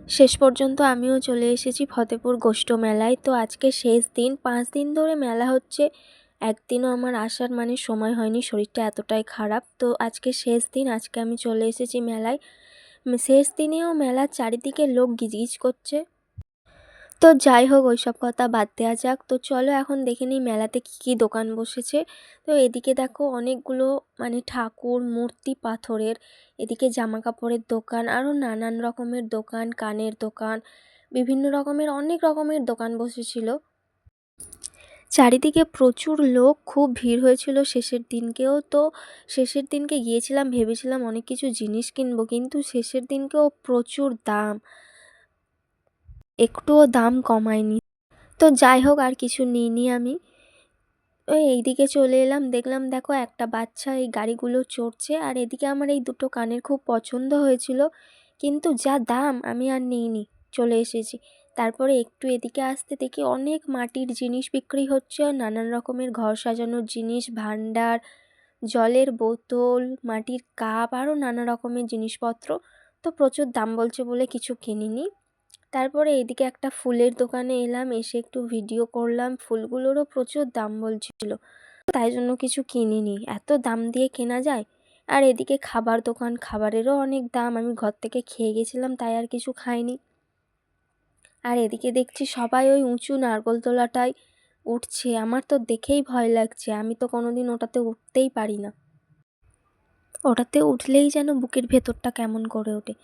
শেষ পর্যন্ত আমিও চলে এসেছি ফতেপুর গোষ্ঠ মেলায়। তো আজকে শেষ দিন, 5 দিন ধরে মেলা হচ্ছে। একদিনও আমার আসার সময় হয়নি, শরীরটা এতটাই খারাপ। তো আজকে শেষ দিন, আজকে আমি চলে এসেছি মেলায়। শেষ দিনেও মেলার চারিদিকে লোক গিজগিজ করছে। তো যাই হোক, ওইসব কথা বাদ দেওয়া যাক। তো চলো এখন দেখে নিই মেলাতে কী কী দোকান বসেছে। তো এদিকে দেখো অনেকগুলো ঠাকুর মূর্তি পাথরের, এদিকে জামা কাপড়ের দোকান, আরও নানান রকমের দোকান, কানের দোকান, বিভিন্ন রকমের অনেক রকমের দোকান বসেছিল। চারিদিকে প্রচুর লোক, খুব ভিড় হয়েছিল শেষের দিনকেও। তো শেষের দিনকে গিয়েছিলাম, ভেবেছিলাম অনেক কিছু জিনিস কিনবো, কিন্তু শেষের দিনকেও প্রচুর দাম, একটুও দাম কমায়নি। তো যাই হোক, আর কিছু নিইনি আমি। এইদিকে চলে এলাম, দেখলাম দেখো একটা বাচ্চা এই গাড়িগুলো চড়ছে, আর এদিকে আমার এই দুটো কানের খুব পছন্দ হয়েছিল, কিন্তু যা দাম আমি আর নিইনি, চলে এসেছি। তারপরে একটু এদিকে আসতে দেখি অনেক মাটির জিনিস বিক্রি হচ্ছে, আর নানান রকমের ঘর সাজানোর জিনিস, ভান্ডার, জলের বোতল, মাটির কাপ, আরও নানা রকমের জিনিসপত্র। তো প্রচুর দাম বলছে বলে কিছু কিনিনি। তারপরে এদিকে একটা ফুলের দোকানে এলাম, এসে একটু ভিডিও করলাম। ফুলগুলোরও প্রচুর দাম বলছিল, তাই জন্য কিছু কিনিনি, এত দাম দিয়ে কেনা যায়। আর এদিকে খাবার দোকান, খাবারেরও অনেক দাম, আমি ঘর থেকে খেয়ে গেছিলাম, তাই আর কিছু খাইনি। আর এদিকে দেখছি সবাই ওই উঁচু নারকোলতলাটায় উঠছে, আমার তো দেখেই ভয় লাগছে, আমি তো কোনোদিন ওটাতে উঠতেই পারি না। ওটাতে উঠলেই যেন বুকের ভেতরটা কেমন করে ওঠে।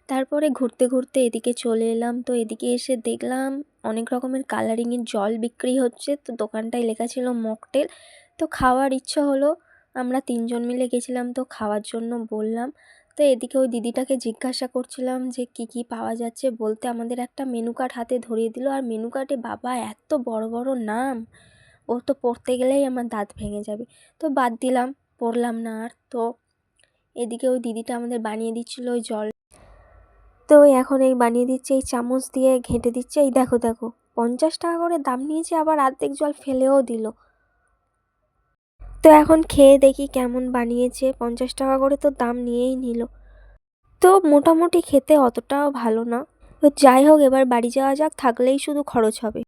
তারপরে ঘুরতে ঘুরতে এদিকে চলে এলাম। তো এদিকে এসে দেখলাম অনেক রকমের কালারিংয়ের জল বিক্রি হচ্ছে। তো দোকানটায় লেখা ছিল মকটেল। তো খাওয়ার ইচ্ছা হলো, আমরা 3 জন মিলে গেছিলাম, তো খাওয়ার জন্য বললাম। তো এদিকে ওই দিদিটাকে জিজ্ঞাসা করছিলাম যে কী কী পাওয়া যাচ্ছে, বলতে আমাদের একটা মেনু কার্ড হাতে ধরিয়ে দিল। আর মেনু কার্ডে বাবা এত বড় বড় নাম, ও তো পড়তে গেলেই আমার দাঁত ভেঙে যাবে। তো বাদ দিলাম, পড়লাম না আর। তো এদিকে ওই দিদিটা আমাদের বানিয়ে দিচ্ছিল ওই জল। তো এখন এই বানিয়ে দিচ্ছে, এই চামচ দিয়ে ঘেঁটে দিচ্ছে। এই দেখো দেখো, 50 টাকা করে দাম নিয়েছে, আবার অর্ধেক জল ফেলেও দিল। তো এখন খেয়ে দেখি কেমন বানিয়েছে, 50 টাকা করে তো দাম নিয়েই নিল। তো মোটামুটি খেতে অতটাও ভালো না। তো যাই হোক, এবার বাড়ি যাওয়া যাক, থাকলেই শুধু খরচ হবে।